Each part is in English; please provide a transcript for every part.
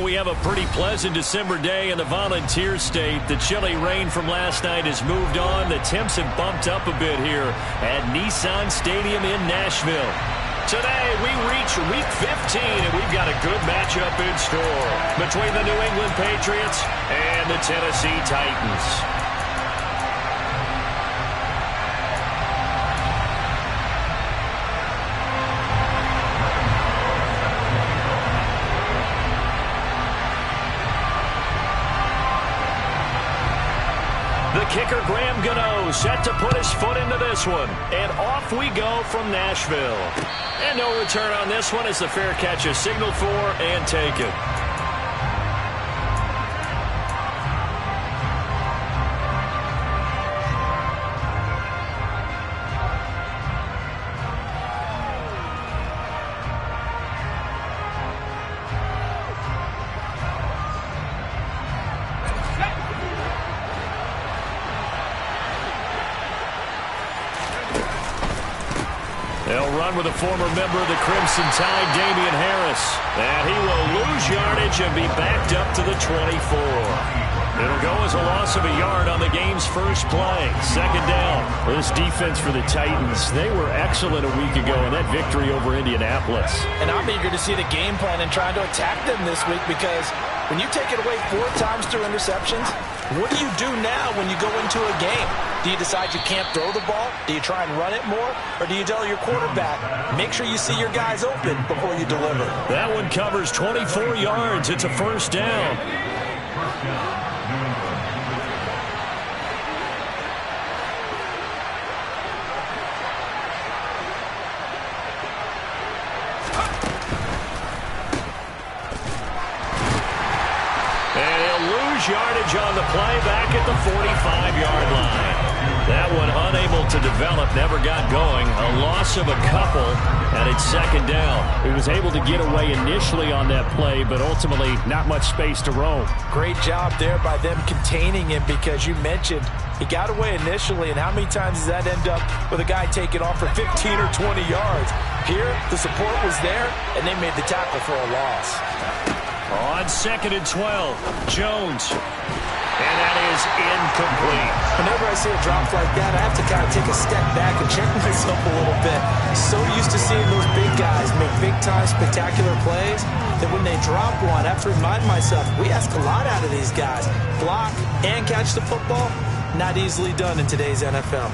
Well, we have a pretty pleasant December day in the Volunteer State. The chilly rain from last night has moved on. The temps have bumped up a bit here at Nissan Stadium in Nashville. Today, we reach Week 15, and we've got a good matchup in store between the New England Patriots and the Tennessee Titans. The kicker, Graham Gano, set to put his foot into this one. And off we go from Nashville. And no return on this one as the fair catch is signaled for and taken. They'll run with a former member of the Crimson Tide, Damian Harris. And he will lose yardage and be backed up to the 24. It'll go as a loss of a yard on the game's first play. Second down. This defense for the Titans, they were excellent a week ago in that victory over Indianapolis. And I'm eager to see the game plan and trying to attack them this week, because when you take it away 4 times through interceptions, what do you do now when you go into a game? Do you decide you can't throw the ball? Do you try and run it more? Or do you tell your quarterback, make sure you see your guys open before you deliver? That one covers 24 yards. It's a first down. Yardage on the play back at the 45-yard line. That one unable to develop, never got going. A loss of a couple, and it's second down. He was able to get away initially on that play, but ultimately not much space to roam. Great job there by them containing him, because you mentioned he got away initially, and how many times does that end up with a guy taking off for 15 or 20 yards? Here, the support was there, and they made the tackle for a loss. On 2nd and 12, Jones. And that is incomplete. Whenever I see a drop like that, I have to kind of take a step back and check myself a little bit. So used to seeing those big guys make big-time spectacular plays that when they drop one, I have to remind myself, we ask a lot out of these guys. Block and catch the football, not easily done in today's NFL.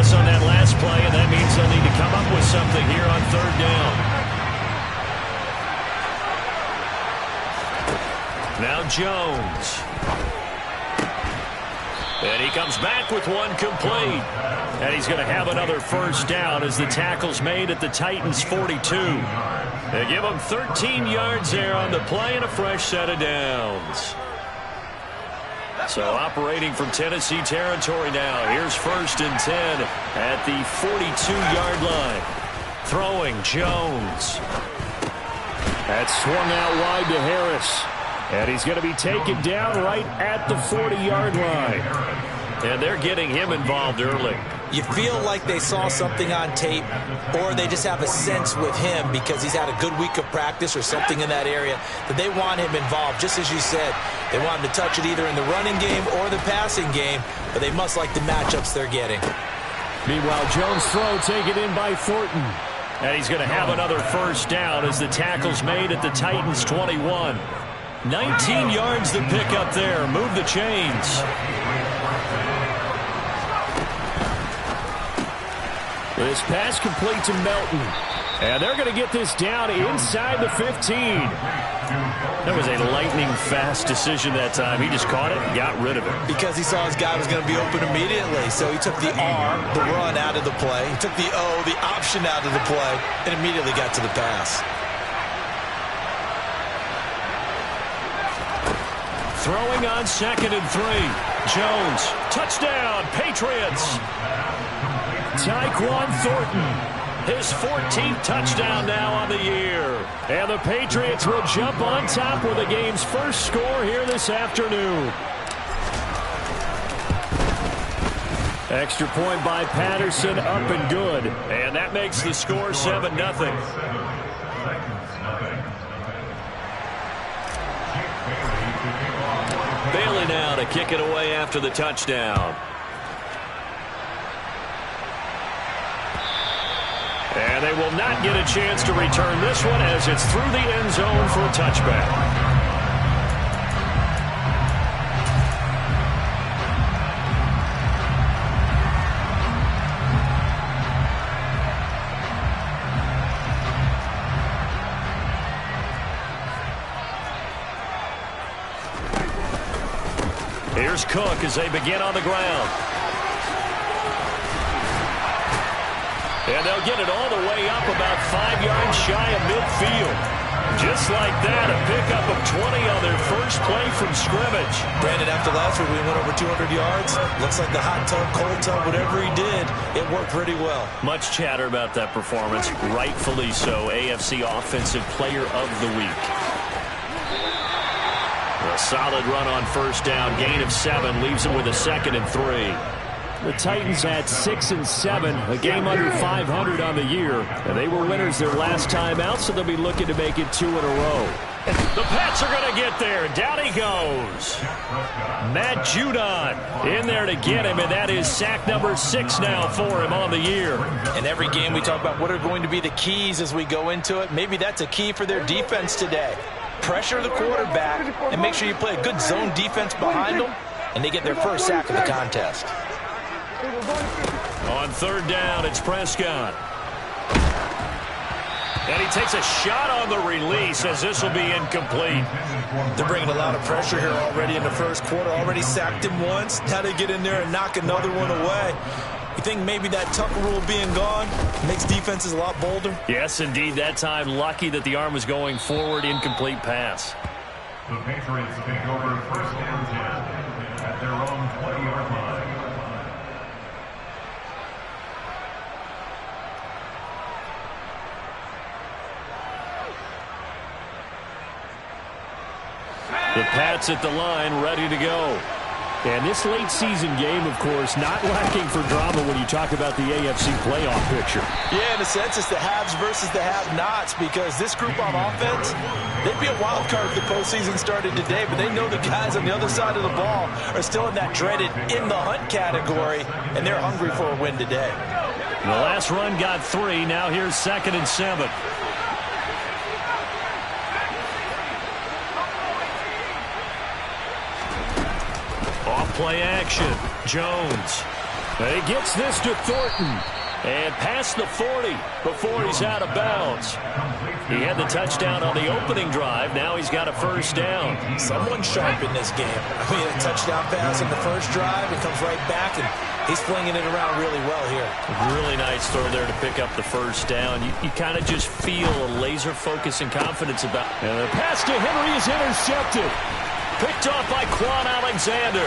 On that last play, and that means they'll need to come up with something here on 3rd down. Now Jones. And he comes back with one complete. And he's going to have another first down as the tackle's made at the Titans' 42. They give him 13 yards there on the play and a fresh set of downs. So operating from Tennessee territory now. Here's 1st and 10 at the 42-yard line. Throwing Jones. That's swung out wide to Harris. And he's going to be taken down right at the 40-yard line. And they're getting him involved early. You feel like they saw something on tape, or they just have a sense with him because he's had a good week of practice or something in that area that they want him involved. Just as you said, they want him to touch it either in the running game or the passing game, but they must like the matchups they're getting. Meanwhile, Jones' throw taken in by Thornton. And he's going to have another first down as the tackle's made at the Titans' 21. 19 yards to pick up there. Move the chains. This pass complete to Melton. And they're going to get this down inside the 15. That was a lightning-fast decision that time. He just caught it and got rid of it. Because he saw his guy was going to be open immediately. So he took the R, the run, out of the play. He took the O, the option, out of the play, and immediately got to the pass. Throwing on 2nd and 3. Jones, touchdown, Patriots. Tyquan Thornton, his 14th touchdown now on the year. And the Patriots will jump on top with the game's first score here this afternoon. Extra point by Patterson, up and good. And that makes the score 7-0. Bailey now to kick it away after the touchdown. And they will not get a chance to return this one as it's through the end zone for a touchback. Here's Cook as they begin on the ground. And they'll get it all the way up about 5 yards shy of midfield. Just like that, a pickup of 20 on their first play from scrimmage. Brandon, after last week, we went over 200 yards. Looks like the hot tub, cold tub, whatever he did, it worked pretty well. Much chatter about that performance. Rightfully so. AFC Offensive Player of the Week. A solid run on first down. Gain of 7 leaves them with a 2nd and 3. The Titans at 6-7, a game under 500 on the year. And they were winners their last time out, so they'll be looking to make it 2 in a row. The Pats are going to get there. Down he goes. Matt Judon in there to get him, and that is sack number 6 now for him on the year. In every game we talk about what are going to be the keys as we go into it. Maybe that's a key for their defense today. Pressure the quarterback and make sure you play a good zone defense behind them, and they get their first sack of the contest. On third down, it's Prescott. And he takes a shot on the release as this will be incomplete. They're bringing a lot of pressure here already in the first quarter. Already sacked him once. Now they get in there and knock another one away. You think maybe that Tucker rule being gone makes defenses a lot bolder? Yes, indeed. That time, lucky that the arm was going forward. Incomplete pass. The Patriots take over first and 10 at their own 20-yard line. The Pats at the line, ready to go. And this late season game, of course, not lacking for drama when you talk about the AFC playoff picture. Yeah, in a sense, it's the haves versus the have-nots, because this group on offense, they'd be a wild card if the postseason started today, but they know the guys on the other side of the ball are still in that dreaded in-the-hunt category, and they're hungry for a win today. The last run got 3. Now here's 2nd and 7. Play action. Jones. He gets this to Thornton. And past the 40 before he's out of bounds. He had the touchdown on the opening drive. Now he's got a first down. Someone sharp in this game. I mean, a touchdown pass in the first drive. It comes right back, and he's flinging it around really well here. Really nice throw there to pick up the first down. You kind of just feel a laser focus and confidence about. And the pass to Henry is intercepted. Picked off by Quan Alexander.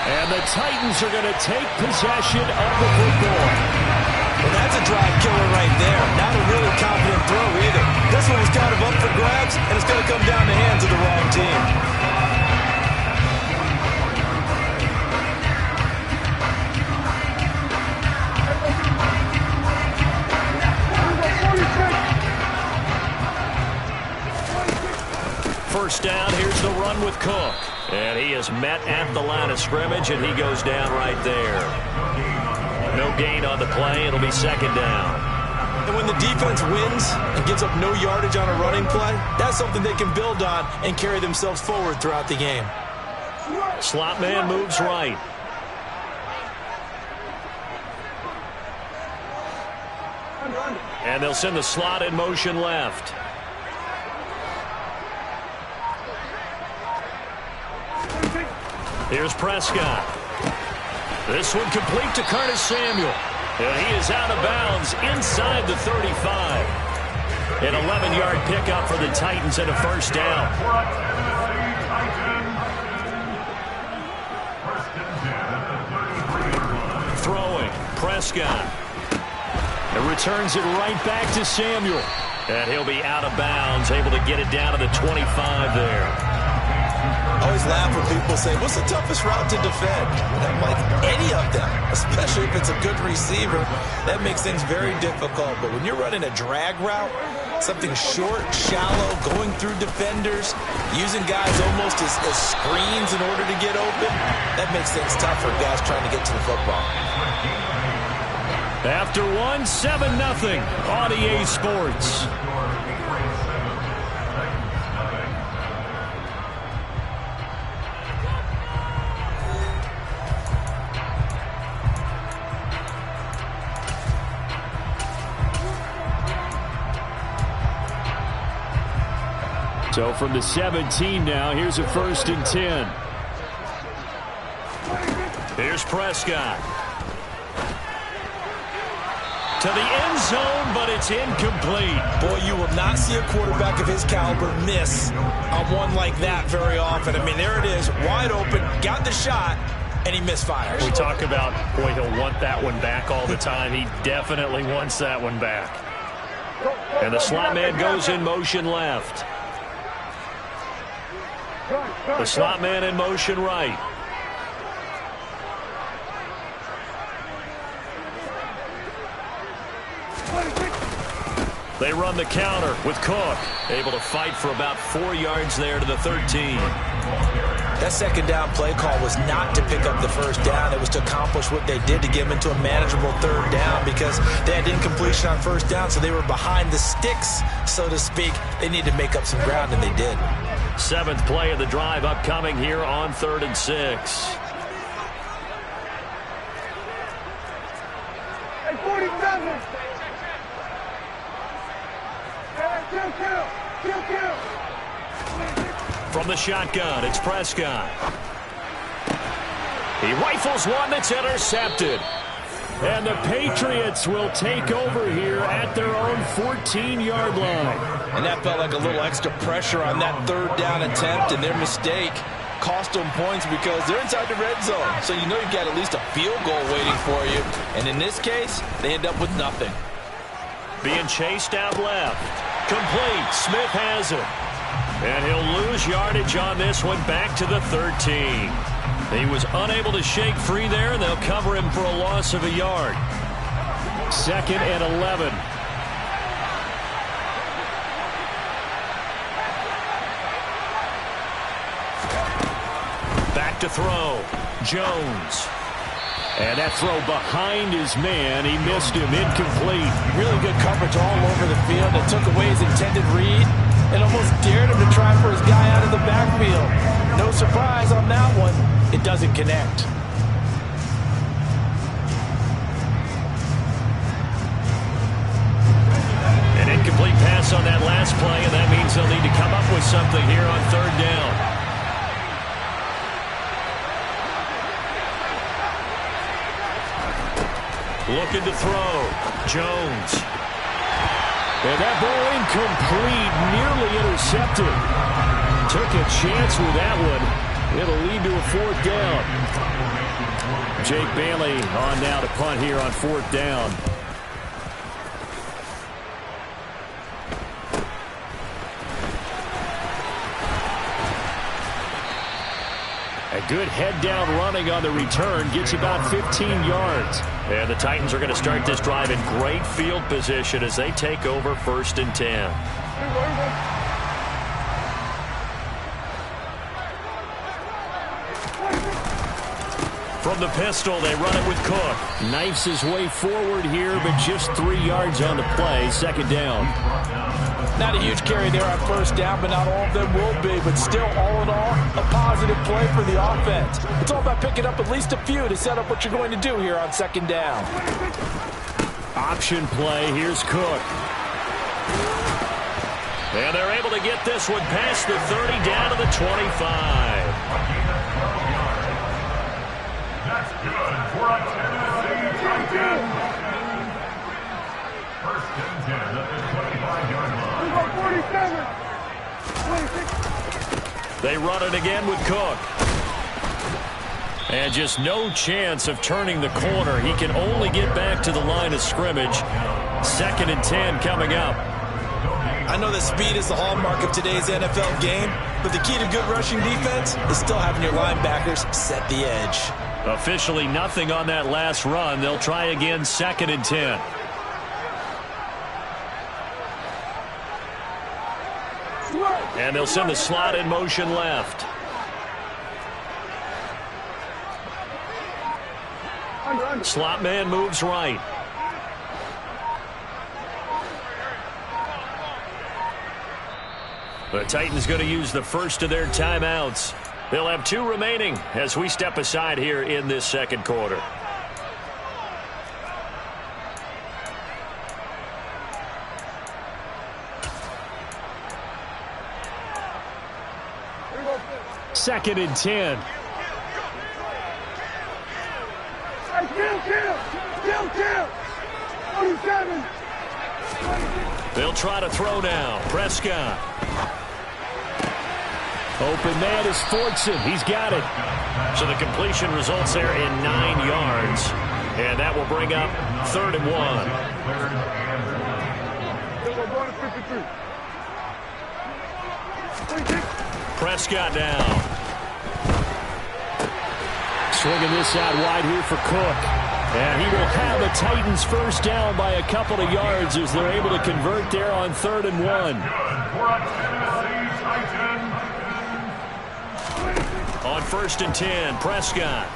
And the Titans are going to take possession of the football. Well, that's a drive killer right there. Not a really confident throw either. This one was kind of up for grabs, and it's going to come down the hands of the wrong team. First down, here's the run with Cook. And he is met at the line of scrimmage, and he goes down right there. No gain on the play. It'll be 2nd down. And when the defense wins and gives up no yardage on a running play, that's something they can build on and carry themselves forward throughout the game. Slot man moves right. And they'll send the slot in motion left. Here's Prescott. This one complete to Curtis Samuel. And he is out of bounds inside the 35. An 11-yard pickup for the Titans and a first down. Throwing, Prescott. And returns it right back to Samuel. And he'll be out of bounds, able to get it down to the 25 there. Always laugh when people say, what's the toughest route to defend? And I'm like, any of them, especially if it's a good receiver. That makes things very difficult. But when you're running a drag route, something short, shallow, going through defenders, using guys almost as screens in order to get open, that makes things tough for guys trying to get to the football. After one, 7-0 on EA Sports. So from the 17 now, here's a 1st and 10. Here's Prescott. To the end zone, but it's incomplete. Boy, you will not see a quarterback of his caliber miss on one like that very often. I mean, there it is, wide open, got the shot, and he misfires. We talk about, boy, he'll want that one back all the time. He definitely wants that one back. And the slot man goes in motion left. The slot man in motion right. They run the counter with Cook. Able to fight for about 4 yards there to the 13. That second down play call was not to pick up the first down. It was to accomplish what they did to get them into a manageable 3rd down because they had incompletion on 1st down, so they were behind the sticks, so to speak. They needed to make up some ground, and they did. 7th play of the drive upcoming here on 3rd and 6. Hey, 47. Kill. From the shotgun, it's Prescott. He rifles one that's intercepted. And the Patriots will take over here at their own 14-yard line. And that felt like a little extra pressure on that 3rd down attempt, and their mistake cost them points because they're inside the red zone. So you know you've got at least a field goal waiting for you. And in this case, they end up with nothing. Being chased out left. Complete. Smith has it. And he'll lose yardage on this one back to the 13. He was unable to shake free there, and they'll cover him for a loss of a yard. 2nd and 11. Back to throw. Jones. And that throw behind his man. He missed him. Incomplete. Really good coverage all over the field. It took away his intended read and almost dared him to try for his guy out of the backfield. No surprise on that one. It doesn't connect. An incomplete pass on that last play, and that means they'll need to come up with something here on 3rd down. Looking to throw. Jones. And that ball incomplete, nearly intercepted. Took a chance with that one. It'll lead to a 4th down. Jake Bailey on now to punt here on 4th down. A good head-down running on the return. Gets about 15 yards. And the Titans are going to start this drive in great field position as they take over 1st and 10. From the pistol, they run it with Cook. Knifes his way forward here, but just 3 yards on the play. 2nd down. Not a huge carry there on 1st down, but not all of them will be. But still, all in all, a positive play for the offense. It's all about picking up at least a few to set up what you're going to do here on 2nd down. Option play. Here's Cook. And they're able to get this one past the 30 down to the 25. That's good for a Tennessee Titans. 1st and 10 at the 25-yard line. 47. 26. They run it again with Cook. And just no chance of turning the corner. He can only get back to the line of scrimmage. 2nd and 10 coming up. I know that speed is the hallmark of today's NFL game, but the key to good rushing defense is still having your linebackers set the edge. Officially nothing on that last run. They'll try again, 2nd and 10. And they'll send the slot in motion left. Slot man moves right. The Titans going to use the first of their timeouts. They'll have 2 remaining as we step aside here in this second quarter. Second and 10. Kill. 47. They'll try to throw now. Prescott. Open man is Fortson. He's got it. So the completion results there in 9 yards. And that will bring up 3rd and 1. Prescott down. Swinging this out wide here for Cook. And he will have the Titans first down by a couple of yards as they're able to convert there on 3rd and 1. On 1st and 10, Prescott.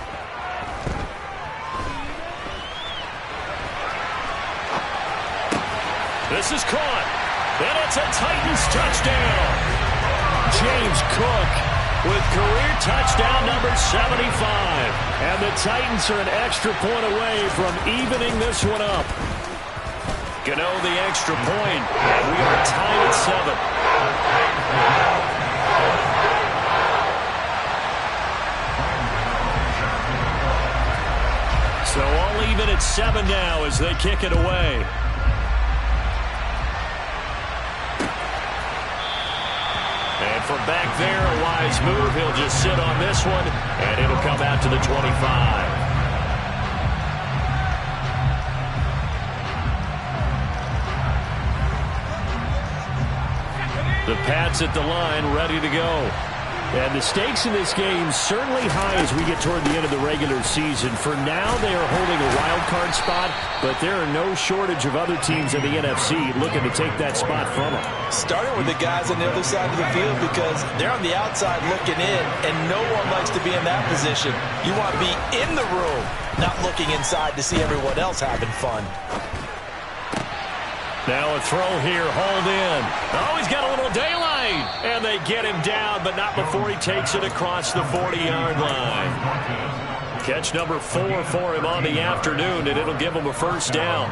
This is caught. And it's a Titans touchdown. James Cook with career touchdown number 75. And the Titans are an extra point away from evening this one up. Gano the extra point, and we are tied at 7. So all even at 7 now as they kick it away. And from back there, a wise move. He'll just sit on this one, and it'll come out to the 25. The Pats at the line, ready to go. And the stakes in this game certainly high as we get toward the end of the regular season. For now, they are holding a wild card spot, but there are no shortage of other teams in the NFC looking to take that spot from them. Starting with the guys on the other side of the field because they're on the outside looking in, and no one likes to be in that position. You want to be in the room, not looking inside to see everyone else having fun. Now a throw here, hauled in. Oh, he's got a little daylight. And they get him down, but not before he takes it across the 40-yard line. Catch number 4 for him on the afternoon, and it'll give him a first down.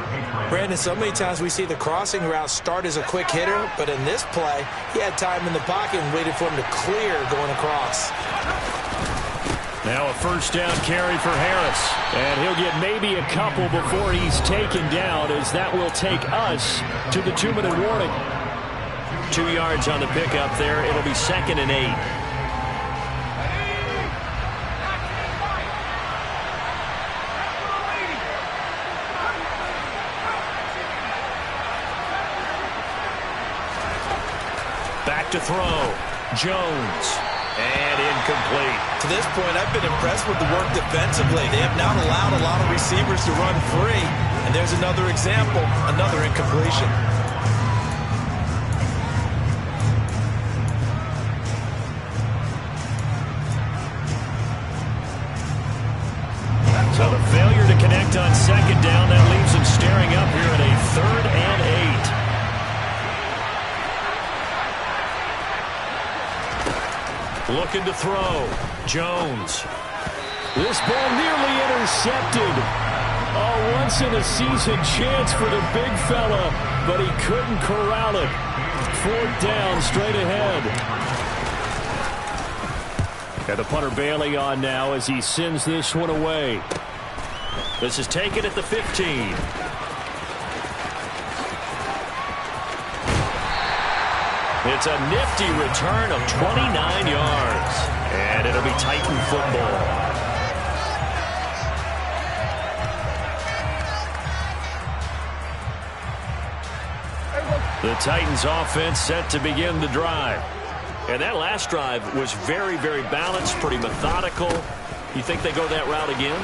Brandon, so many times we see the crossing route start as a quick hitter, but in this play, he had time in the pocket and waited for him to clear going across. Now a first down carry for Harris. And he'll get maybe a couple before he's taken down, as that will take us to the 2-minute warning. 2 yards on the pickup there. It'll be 2nd and 8. Back to throw. Jones. And incomplete. To this point, I've been impressed with the work defensively. They have not allowed a lot of receivers to run free. And there's another example, another incompletion. So the failure to connect on 2nd down, that leaves him staring up here at a 3rd and 8. Looking to throw. Jones. This ball nearly intercepted. A once-in-a-season chance for the big fella, but he couldn't corral it. 4th down, straight ahead. And the punter Bailey on now as he sends this one away. This is taken at the 15. It's a nifty return of 29 yards. And it'll be Titan football. The Titans offense set to begin the drive. And that last drive was very, very balanced, pretty methodical. You think they go that route again?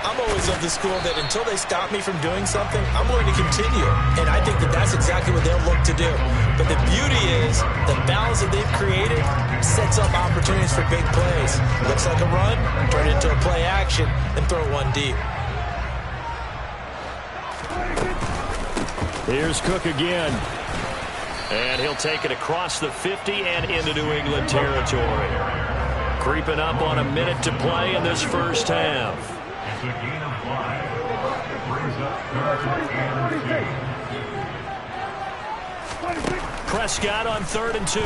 I'm always of the school that until they stop me from doing something, I'm going to continue. And I think that that's exactly what they'll look to do. But the beauty is the balance that they've created sets up opportunities for big plays. Looks like a run, turn it into a play action, and throw one deep. Here's Cook again. And he'll take it across the 50 and into New England territory. Creeping up on a minute to play in this first half. It's a gain of 5. Brings up 3rd and 2. Prescott on 3rd and 2.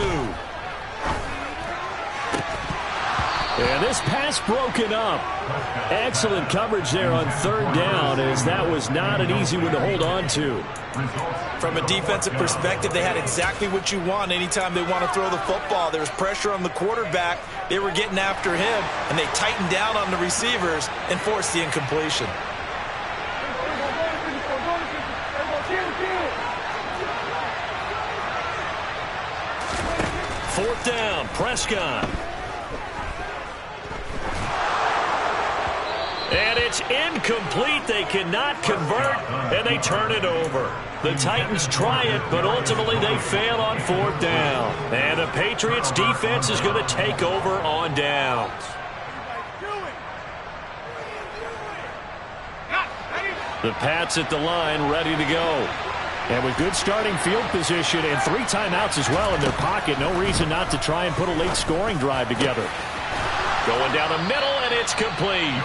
And this pass broken up. Excellent coverage there on 3rd down, as that was not an easy one to hold on to. From a defensive perspective, they had exactly what you want anytime they want to throw the football. There was pressure on the quarterback. They were getting after him, and they tightened down on the receivers and forced the incompletion. Fourth down, Prescott. And it's incomplete. They cannot convert, and they turn it over. The Titans try it, but ultimately they fail on 4th down. And the Patriots defense is going to take over on downs. The Pats at the line, ready to go. And with good starting field position and 3 timeouts as well in their pocket, no reason not to try and put a late scoring drive together. Going down the middle, and it's complete.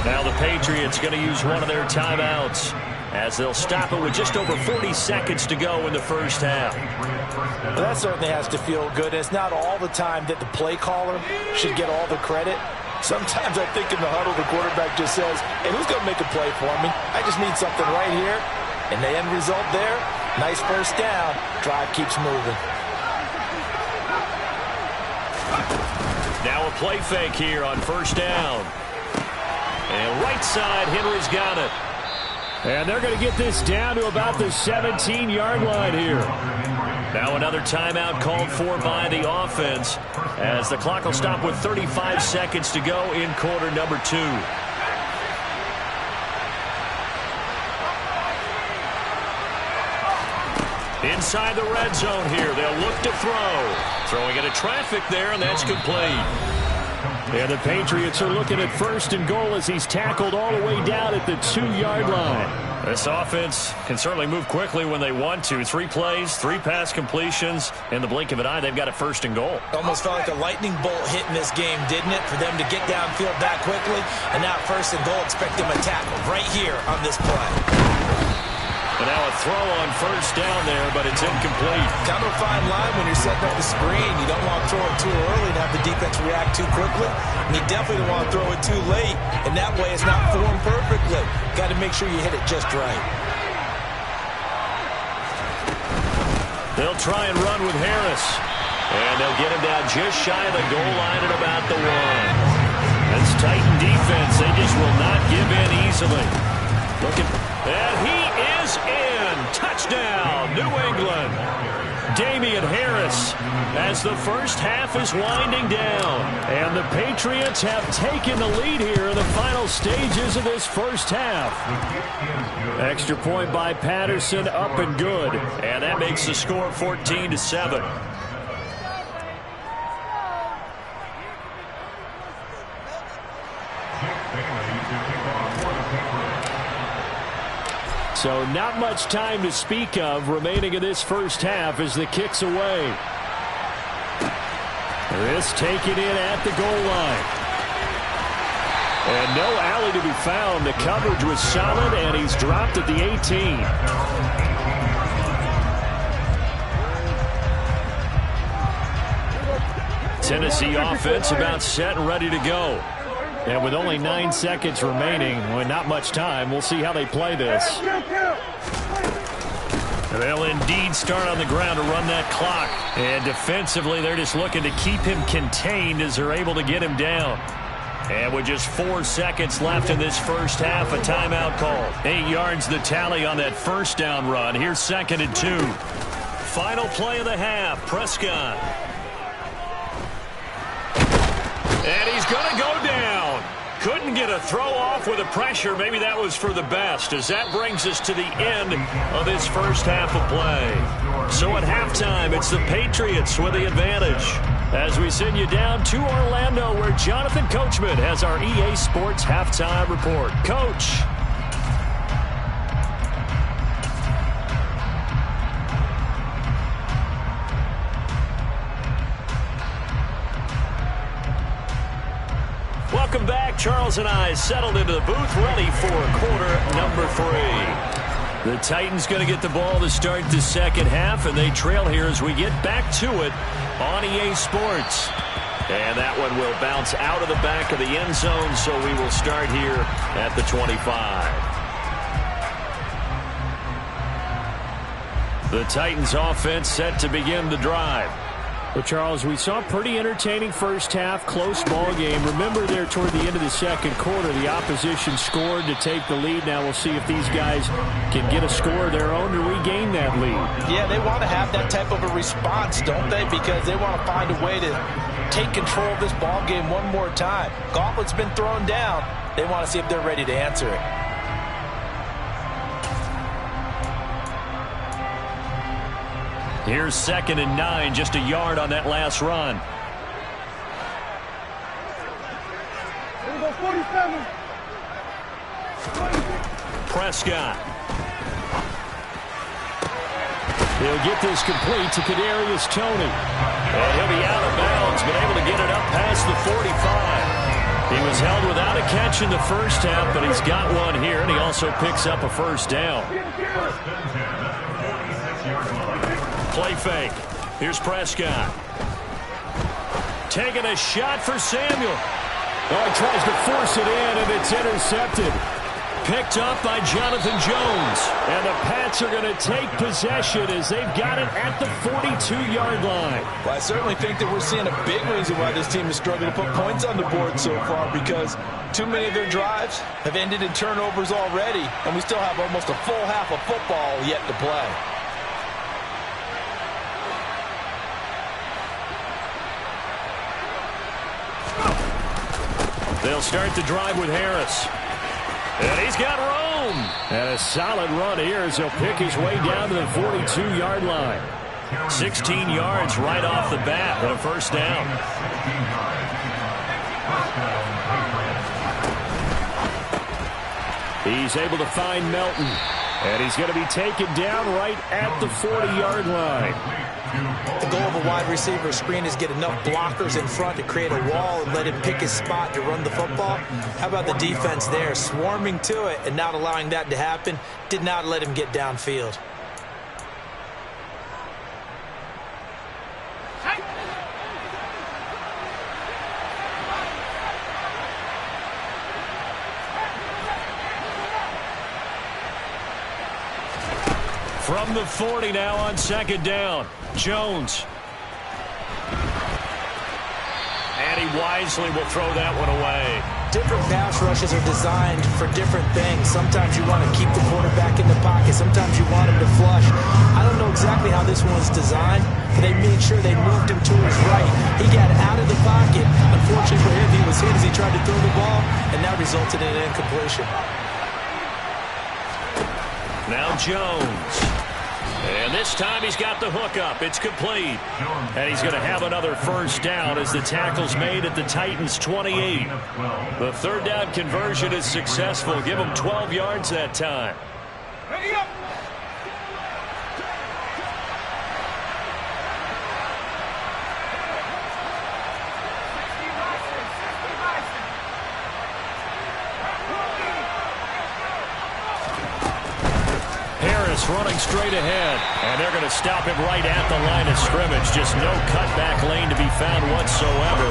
Now the Patriots going to use one of their timeouts as they'll stop it with just over 40 seconds to go in the first half. Well, that certainly has to feel good. It's not all the time that the play caller should get all the credit. Sometimes I think in the huddle the quarterback just says, hey, who's going to make a play for me? I just need something right here. And the end result there, nice first down. Drive keeps moving. Now a play fake here on 1st down. And right side, Henry's got it. And they're going to get this down to about the 17-yard line here. Now another timeout called for by the offense as the clock will stop with 35 seconds to go in quarter number 2. Inside the red zone here, they'll look to throw. Throwing into traffic there, and that's complete. And the Patriots are looking at 1st and goal as he's tackled all the way down at the 2-yard line. This offense can certainly move quickly when they want to. 3 plays, 3 pass completions. In the blink of an eye, they've got a 1st and goal. Almost felt like a lightning bolt hit in this game, didn't it? For them to get downfield that quickly. And now 1st and goal, expect them to tackle right here on this play. And now a throw on 1st down there, but it's incomplete. Kind of a fine line when you're setting up the screen. You don't want to throw it too early and have the defense react too quickly. And you definitely don't want to throw it too late. And that way it's not formed perfectly. Got to make sure you hit it just right. They'll try and run with Harris. And they'll get him down just shy of the goal line at about the 1. That's Titan defense. They just will not give in easily. And he is in. Touchdown, New England. Damian Harris as the first half is winding down. And the Patriots have taken the lead here in the final stages of this first half. Extra point by Patterson, up and good. And that makes the score 14-7. So not much time to speak of remaining in this first half as the kick's away. This taken in at the goal line. And no alley to be found. The coverage was solid, and he's dropped at the 18. Tennessee offense about set and ready to go. And with only 9 seconds remaining, well, not much time, we'll see how they play this. They'll indeed start on the ground to run that clock. And defensively, they're just looking to keep him contained as they're able to get him down. And with just 4 seconds left in this first half, a timeout call. 8 yards the tally on that first down run. Here's 2nd and 2. final play of the half. Prescott. And he's going to go down. Couldn't get a throw off with the pressure. Maybe that was for the best, as that brings us to the end of this first half of play. So at halftime, it's the Patriots with the advantage, as we send you down to Orlando, where Jonathan Coachman has our EA Sports halftime report. Coach. Welcome back. Charles and I settled into the booth, ready for quarter number 3. The Titans going to get the ball to start the second half, and they trail here as we get back to it on EA Sports. And that one will bounce out of the back of the end zone, so we will start here at the 25. The Titans offense set to begin the drive. Well, Charles, we saw a pretty entertaining first half, close ball game. Remember there toward the end of the second quarter, the opposition scored to take the lead. Now we'll see if these guys can get a score of their own to regain that lead. Yeah, they want to have that type of a response, don't they? Because they want to find a way to take control of this ball game one more time. Gauntlet's been thrown down. They want to see if they're ready to answer it. Here's 2nd and 9, just a yard on that last run. Here we go, 47. Prescott. He'll get this complete to Kadarius Toney. And he'll be out of bounds, but able to get it up past the 45. He was held without a catch in the first half, but he's got one here, and he also picks up a first down. Play fake. Here's Prescott. Taking a shot for Samuel. Oh, he tries to force it in, and it's intercepted. Picked up by Jonathan Jones. And the Pats are going to take possession as they've got it at the 42-yard line. Well, I certainly think that we're seeing a big reason why this team is struggling to put points on the board so far, because too many of their drives have ended in turnovers already, and we still have almost a full half of football yet to play. They'll start the drive with Harris. And he's got room. And a solid run here as he'll pick his way down to the 42-yard line. 16 yards right off the bat and a first down. He's able to find Melton. And he's going to be taken down right at the 40-yard line. The goal of a wide receiver screen is get enough blockers in front to create a wall and let him pick his spot to run the football. How about the defense there, swarming to it and not allowing that to happen? Did not let him get downfield. From the 40 now on 2nd down. Jones. And he wisely will throw that one away. Different pass rushes are designed for different things. Sometimes you want to keep the quarterback in the pocket. Sometimes you want him to flush. I don't know exactly how this one was designed, but they made sure they moved him to his right. He got out of the pocket. Unfortunately for him, he was hit as he tried to throw the ball, and that resulted in an incompletion. Now Jones. And this time he's got the hook up. It's complete. And he's going to have another first down as the tackle's made at the Titans' 28. The 3rd down conversion is successful. Give him 12 yards that time. Ready up. Running straight ahead, and they're going to stop him right at the line of scrimmage. Just no cutback lane to be found whatsoever.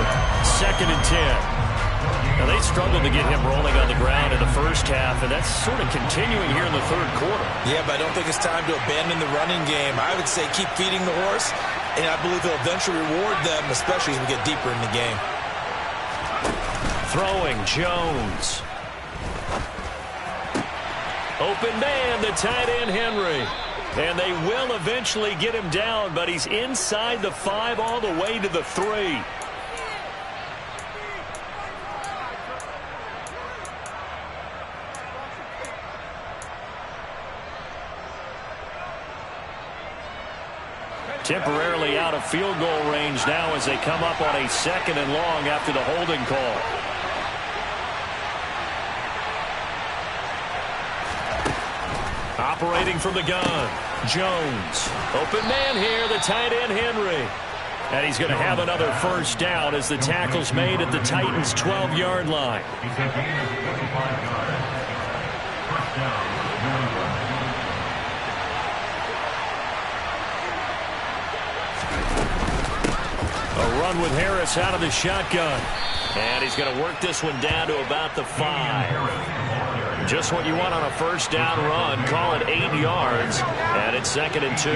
2nd and 10. Now, they struggled to get him rolling on the ground in the first half, and that's sort of continuing here in the 3rd quarter. Yeah, but I don't think it's time to abandon the running game. I would say keep feeding the horse, and I believe they'll eventually reward them, especially as we get deeper in the game. Throwing, Jones. Open man, the tight end, Henry. And they will eventually get him down, but he's inside the 5 all the way to the 3. Temporarily out of field goal range now as they come up on a 2nd and long after the holding call. Operating from the gun, Jones. Open man here, the tight end Henry. And he's going to have another first down as the tackle's made at the Titans' 12-yard line. A run with Harris out of the shotgun. And he's going to work this one down to about the 5. Just what you want on a first down run. Call it 8 yards. And it's 2nd and 2.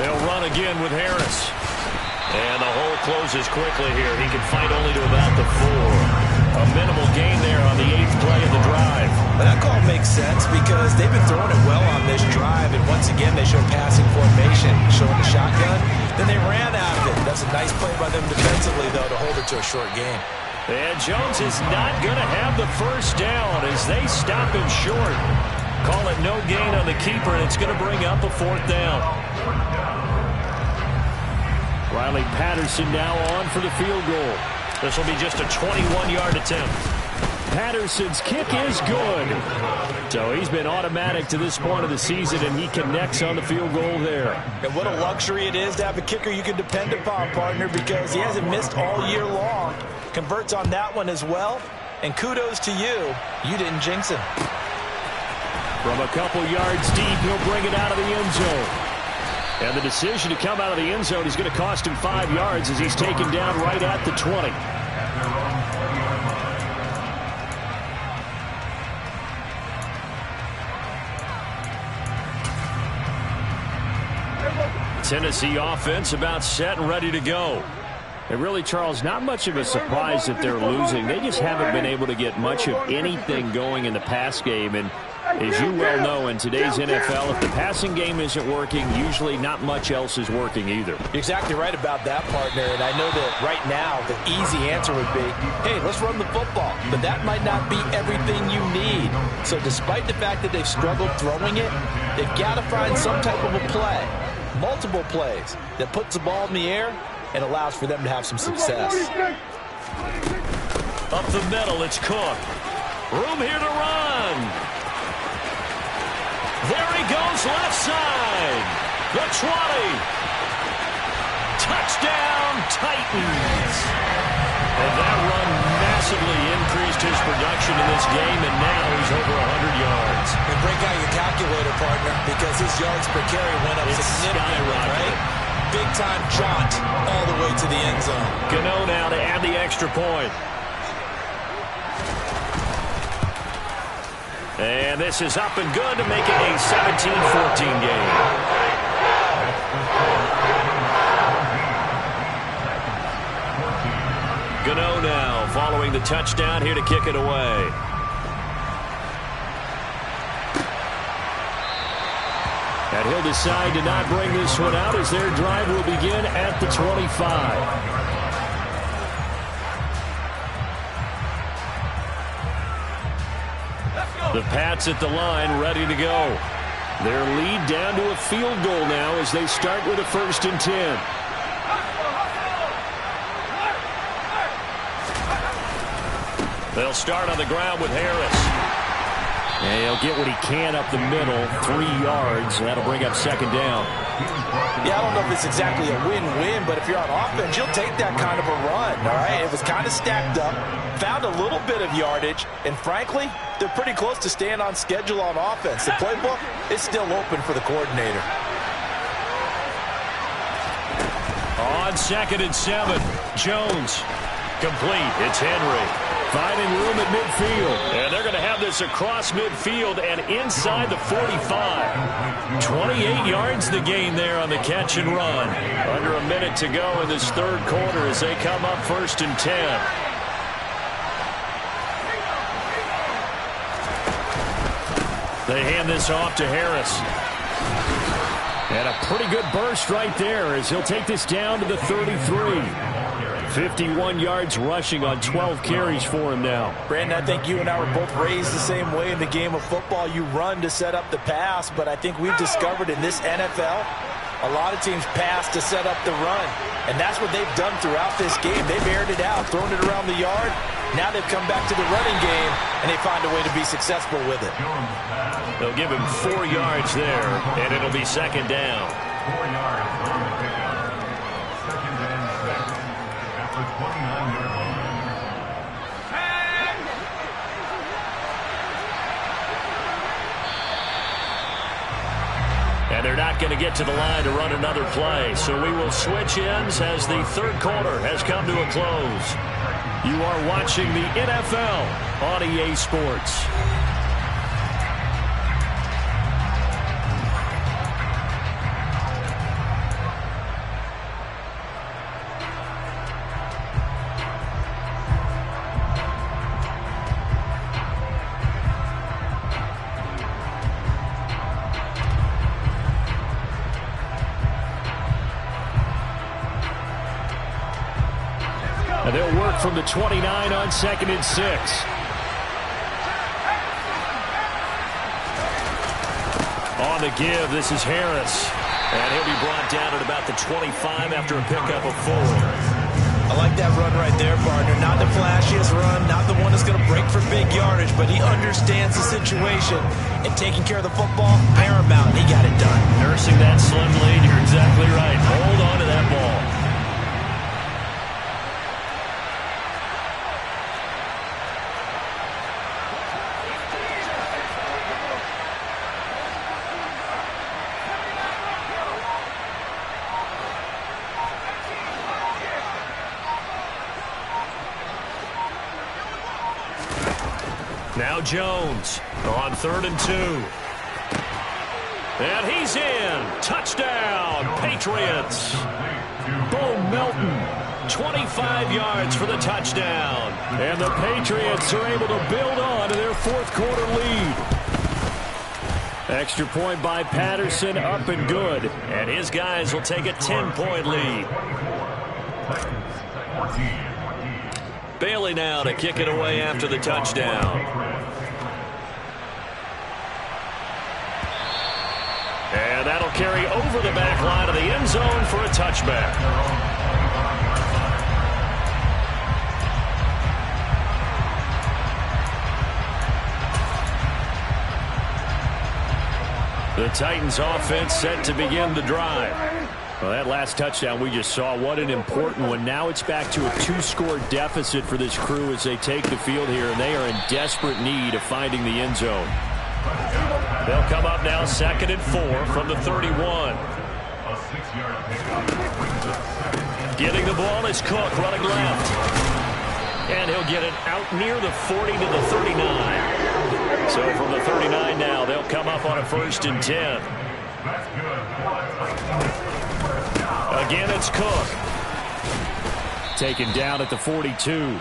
They'll run again with Harris. And the hole closes quickly here. He can fight only to about the 4. A minimal gain there on the 8th play of the drive. But that call makes sense because they've been throwing it well on this drive, and once again they show passing formation, showing the shotgun. Then they ran out of it. That's a nice play by them defensively, though, to hold it to a short game. And Jones is not going to have the first down as they stop him short. Call it no gain on the keeper, and it's going to bring up a 4th down. Riley Patterson now on for the field goal. This will be just a 21-yard attempt. Patterson's kick is good. So he's been automatic to this point of the season, and he connects on the field goal there. And what a luxury it is to have a kicker you can depend upon, partner, because he hasn't missed all year long. Converts on that one as well. And kudos to you. You didn't jinx him. From a couple yards deep, he'll bring it out of the end zone. And the decision to come out of the end zone is going to cost him 5 yards as he's taken down right at the 20. Tennessee offense about set and ready to go. And really, Charles, not much of a surprise that they're losing. They just haven't been able to get much of anything going in the pass game. And as you well know, in today's NFL, if the passing game isn't working, usually not much else is working either. You're exactly right about that, partner. And I know that right now the easy answer would be, hey, let's run the football. But that might not be everything you need. So despite the fact that they've struggled throwing it, they've got to find some type of a play, multiple plays, that puts the ball in the air and allows for them to have some success. Up the middle, it's Cook. Room here to run. There he goes, left side. The 20. Touchdown, Titans. And that run massively increased his production in this game, and now he's over 100 yards. And break out your calculator, partner, because his yards per carry went up significantly, right? Big-time jaunt all the way to the end zone. Gano now to add the extra point. And this is up and good to make it a 17-14 game. Gano now following the touchdown here to kick it away. And he'll decide to not bring this one out as their drive will begin at the 25. The Pats at the line, ready to go. Their lead down to a field goal now as they start with a 1st and 10. They'll start on the ground with Harris. And he'll get what he can up the middle, 3 yards. That'll bring up 2nd down. Yeah, I don't know if it's exactly a win-win, but if you're on offense, you'll take that kind of a run, all right? It was kind of stacked up, found a little bit of yardage, and frankly, they're pretty close to staying on schedule on offense. The playbook is still open for the coordinator. On 2nd and 7, Jones. Complete. It's Henry. Finding room at midfield. And they're going to have this across midfield and inside the 45. 28 yards the gain there on the catch and run. Under a minute to go in this 3rd quarter as they come up 1st and 10. They hand this off to Harris. And a pretty good burst right there as he'll take this down to the 33. 51 yards rushing on 12 carries for him now. Brandon, I think you and I were both raised the same way in the game of football. You run to set up the pass, but I think we've discovered in this NFL, a lot of teams pass to set up the run. And that's what they've done throughout this game. They've aired it out, thrown it around the yard. Now they've come back to the running game, and they find a way to be successful with it. They'll give him 4 yards there, and it'll be second down. 4 yards on the pickup. Second and 6 at the 29-yard line. And they're not going to get to the line to run another play, so we will switch ends as the third quarter has come to a close. You are watching the NFL on EA Sports. And they'll work from the 29 on 2nd and 6. On the give, this is Harris. And he'll be brought down at about the 25 after a pickup of 4. I like that run right there, partner. Not the flashiest run, not the one that's going to break for big yardage, but he understands the situation, and taking care of the football, paramount. He got it done. Nursing that slim lead, you're exactly right. Hold on to that ball. Now Jones on 3rd and 2. And he's in. Touchdown, Patriots. Bo Melton, 25 yards for the touchdown. And the Patriots are able to build on to their fourth quarter lead. Extra point by Patterson, up and good. And his guys will take a 10-point lead. Bailey now to kick it away after the touchdown. And that'll carry over the back line of the end zone for a touchback. The Titans offense set to begin the drive. Well, that last touchdown we just saw, what an important one. Now it's back to a 2-score deficit for this crew as they take the field here, and they are in desperate need of finding the end zone. They'll come up now 2nd and 4 from the 31. Getting the ball is Cook running left. And he'll get it out near the 40 to the 39. So from the 39 now, they'll come up on a 1st and 10. Again, it's Cook. Taken down at the 42.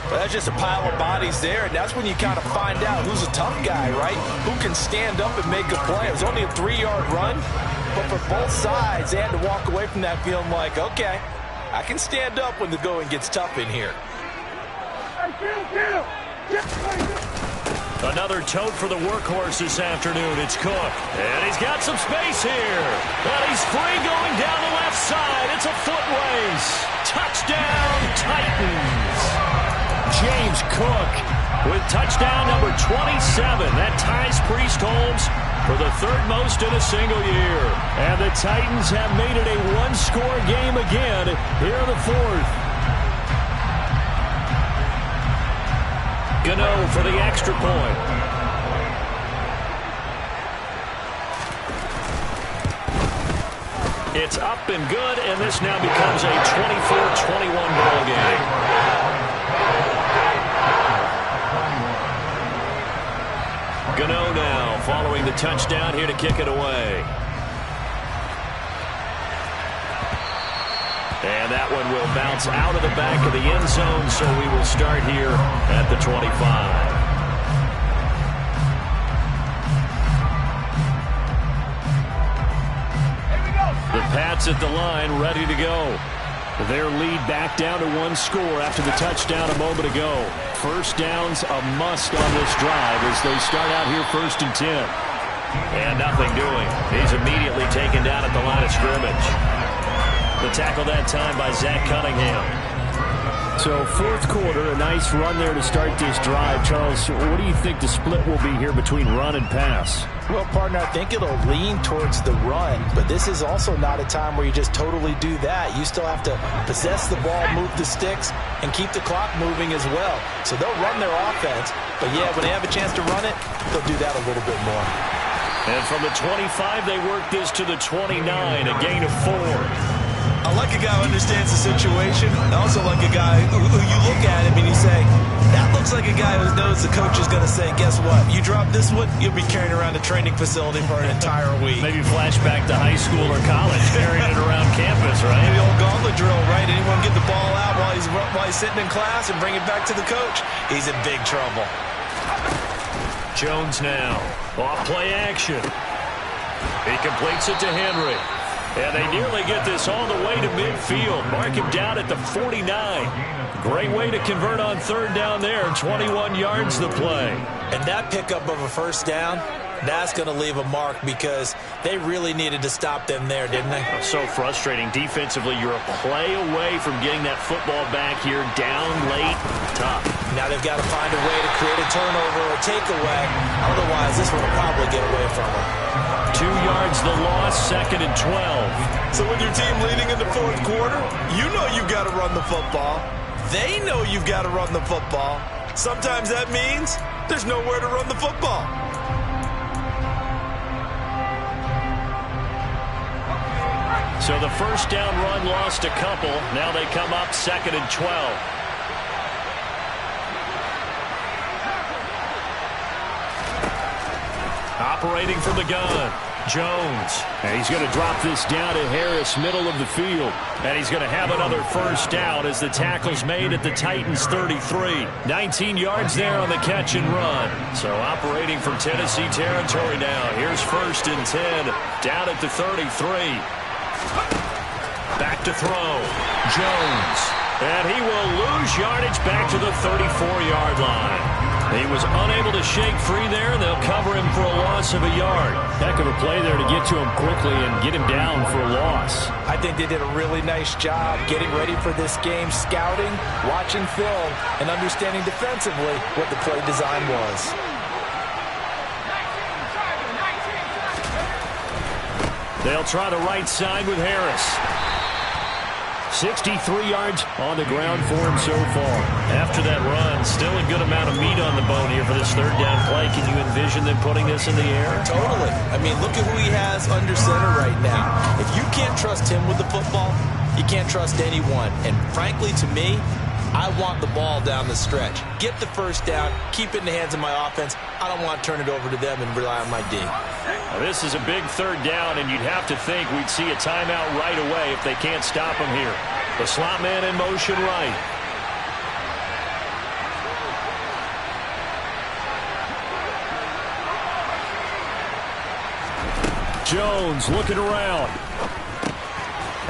Well, that's just a pile of bodies there, and that's when you kind of find out who's a tough guy, right? Who can stand up and make a play. It was only a 3-yard run, but for both sides, they had to walk away from that feeling like, okay, I can stand up when the going gets tough in here. Another tote for the workhorse this afternoon. It's Cook. And he's got some space here. And he's free going down the left side. It's a foot race. Touchdown, Titans. James Cook with touchdown number 27. That ties Priest Holmes for the 3rd most in a single year. And the Titans have made it a 1-score game again here in the 4th. Gano for the extra point. It's up and good, and this now becomes a 24-21 ball game. Gano now following the touchdown here to kick it away. And that one will bounce out of the back of the end zone, so we will start here at the 25. The Pats at the line, ready to go. Their lead back down to 1 score after the touchdown a moment ago. First down's a must on this drive as they start out here 1st and 10. And nothing doing. He's immediately taken down at the line of scrimmage. The tackle that time by Zach Cunningham. So 4th quarter, a nice run there to start this drive. Charles, what do you think the split will be here between run and pass? Well, partner, I think it'll lean towards the run, but this is also not a time where you just totally do that. You still have to possess the ball, move the sticks, and keep the clock moving as well. So they'll run their offense, but yeah, when they have a chance to run it, they'll do that a little bit more. And from the 25, they work this to the 29, a gain of 4. I like a guy who understands the situation. I also like a guy who you look at him and you say, that looks like a guy who knows the coach is going to say, guess what? You drop this one, you'll be carrying around the training facility for an entire week. Maybe flashback to high school or college, carrying it around campus, right? The old gauntlet drill, right? Anyone get the ball out while he's sitting in class and bring it back to the coach? He's in big trouble. Jones now. Off play action. He completes it to Henry. And they nearly get this all the way to midfield. Mark him down at the 49. Great way to convert on 3rd down there. 21 yards the play. And that pickup of a 1st down, that's going to leave a mark because they really needed to stop them there, didn't they? So frustrating. Defensively, you're a play away from getting that football back here down late. Tough. Now they've got to find a way to create a turnover or takeaway. Otherwise, this one will probably get away from them. 2 yards the loss, 2nd and 12. So with your team leading in the 4th quarter, you know you've got to run the football. They know you've got to run the football. Sometimes that means there's nowhere to run the football. So the 1st down run lost a couple. Now they come up 2nd and 12. Operating from the gun, Jones. And he's going to drop this down to Harris, middle of the field. And he's going to have another 1st down as the tackle's made at the Titans' 33. 19 yards there on the catch and run. So operating from Tennessee territory now. Here's 1st and 10, down at the 33. Back to throw, Jones. And he will lose yardage back to the 34-yard line. He was unable to shake free there, and they'll cover him for a loss of a yard. Heck of a play there to get to him quickly and get him down for a loss. I think they did a really nice job getting ready for this game, scouting, watching film, and understanding defensively what the play design was. They'll try the right side with Harris. 63 yards on the ground for him so far. After that run, still a good amount of meat on the bone here for this 3rd down play. Can you envision them putting this in the air? Totally. I mean, look at who he has under center right now. If you can't trust him with the football, you can't trust anyone. And frankly, to me, I want the ball down the stretch. Get the 1st down, keep it in the hands of my offense. I don't want to turn it over to them and rely on my D. Now, this is a big 3rd down, and you'd have to think we'd see a timeout right away if they can't stop him here. The slot man in motion right. Jones looking around.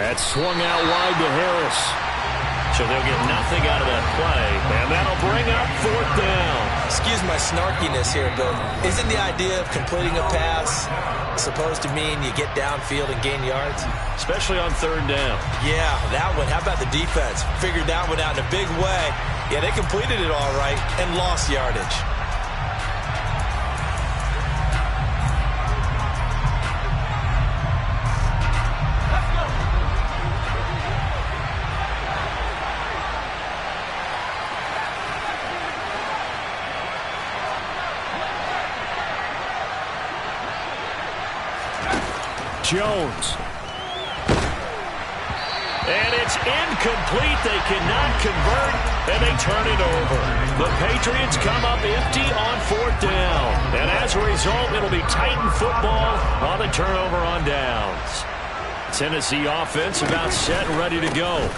That swung out wide to Harris. So they'll get nothing out of that play, and that'll bring up 4th down. Excuse my snarkiness here, but isn't the idea of completing a pass supposed to mean you get downfield and gain yards? Especially on 3rd down. Yeah, that one. How about the defense? Figured that one out in a big way. Yeah, they completed it all right and lost yardage. Jones. And it's incomplete. They cannot convert, and they turn it over. The Patriots come up empty on 4th down. And as a result, it'll be Titan football on the turnover on downs. Tennessee offense about set and ready to go.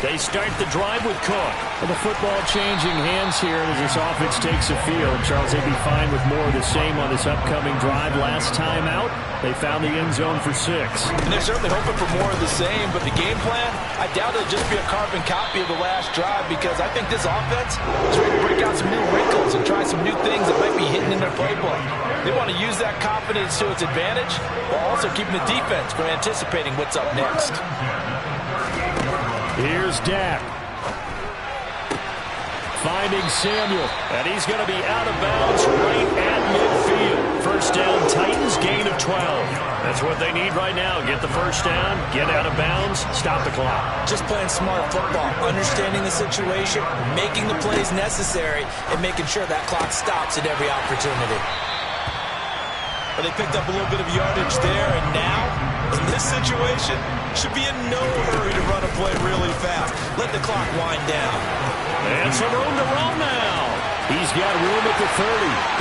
They start the drive with Cook. Well, the football changing hands here as this offense takes the field. Charles, they'd be fine with more of the same on this upcoming drive. Last time out, they found the end zone for 6. And they're certainly hoping for more of the same, but the game plan, I doubt it'll just be a carbon copy of the last drive, because I think this offense is ready to break out some new wrinkles and try some new things that might be hidden in their playbook. They want to use that confidence to its advantage while also keeping the defense from anticipating what's up next. Here's Dak. Finding Samuel. And he's going to be out of bounds right at midfield. First down, Titans, gain of 12. That's what they need right now. Get the first down, get out of bounds, stop the clock. Just playing smart football, understanding the situation, making the plays necessary, and making sure that clock stops at every opportunity. But they picked up a little bit of yardage there, and now, in this situation, should be in no hurry to run a play really fast. Let the clock wind down. And some room to roll now. He's got room at the 30.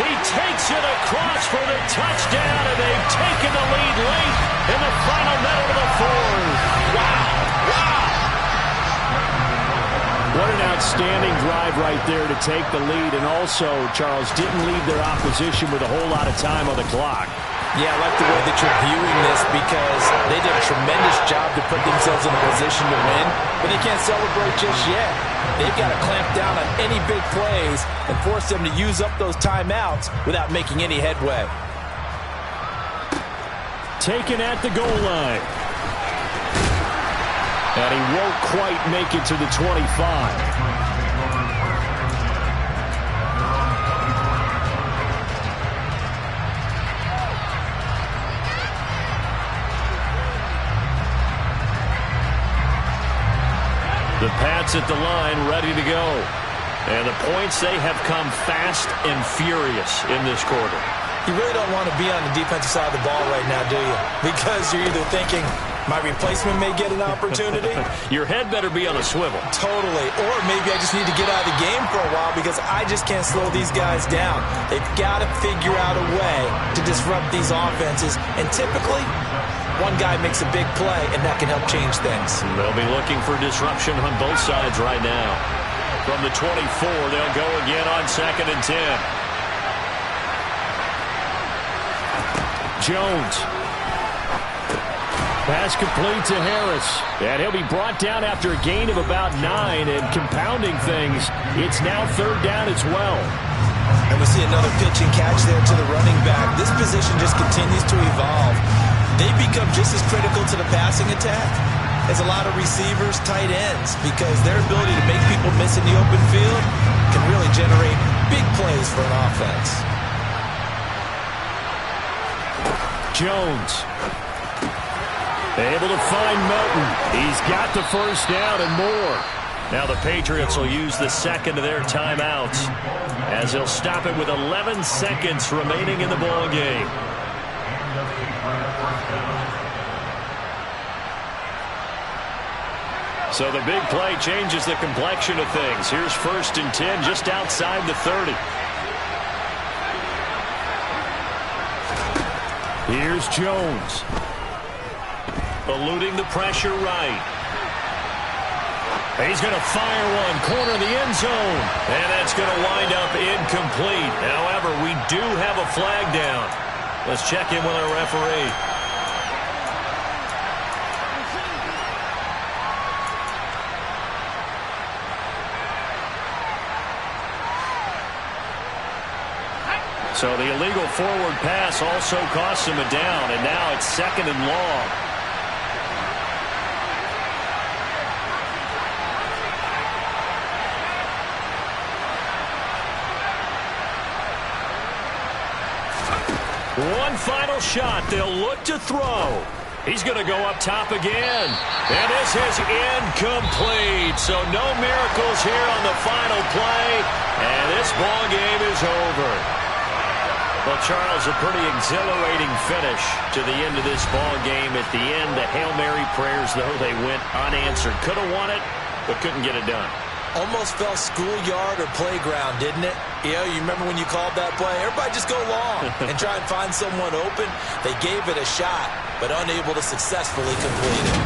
He takes it across for the touchdown, and they've taken the lead late in the final minute of the fourth. Wow. What an outstanding drive right there to take the lead. And also, Charles, didn't leave their opposition with a whole lot of time on the clock. Yeah, I like the way that you're viewing this, because they did a tremendous job to put themselves in a position to win, but they can't celebrate just yet. They've got to clamp down on any big plays and force them to use up those timeouts without making any headway. Taken at the goal line. And he won't quite make it to the 25. The Pats at the line, ready to go. And the points, they have come fast and furious in this quarter. You really don't want to be on the defensive side of the ball right now, do you? Because you're either thinking, my replacement may get an opportunity. Your head better be on a swivel. Totally. Or maybe I just need to get out of the game for a while, because I just can't slow these guys down. They've got to figure out a way to disrupt these offenses. And typically, one guy makes a big play, and that can help change things. They'll be looking for disruption on both sides right now. From the 24, they'll go again on 2nd and 10. Jones. Pass complete to Harris. And he'll be brought down after a gain of about 9, and compounding things, it's now 3rd down as well. And we see another pitch and catch there to the running back. This position just continues to evolve. They become just as critical to the passing attack as a lot of receivers, tight ends, because their ability to make people miss in the open field can really generate big plays for an offense. Jones. Able to find Melton. He's got the first down and more. Now the Patriots will use the second of their timeouts as they'll stop it with 11 seconds remaining in the ball game. So the big play changes the complexion of things. Here's 1st and 10 just outside the 30. Here's Jones. Eluding the pressure right. He's going to fire one, corner of the end zone. And that's going to wind up incomplete. However, we do have a flag down. Let's check in with our referee. So the illegal forward pass also costs him a down, and now it's 2nd and long. One final shot. They'll look to throw. He's going to go up top again. And this is incomplete. So no miracles here on the final play. And this ball game is over. Well, Charles, a pretty exhilarating finish to the end of this ball game. At the end, the Hail Mary prayers, though, they went unanswered. Could have won it, but couldn't get it done. Almost felt schoolyard or playground, didn't it? You remember when you called that play? Everybody just go long and try and find someone open. They gave it a shot, but unable to successfully complete it.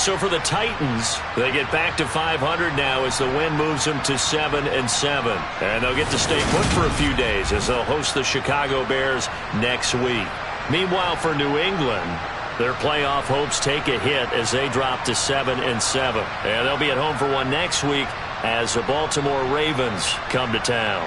so for the Titans, they get back to 500 now as the win moves them to 7-7. And they'll get to stay put for a few days as they'll host the Chicago Bears next week. Meanwhile, for New England, their playoff hopes take a hit as they drop to 7-7. And they'll be at home for one next week as the Baltimore Ravens come to town.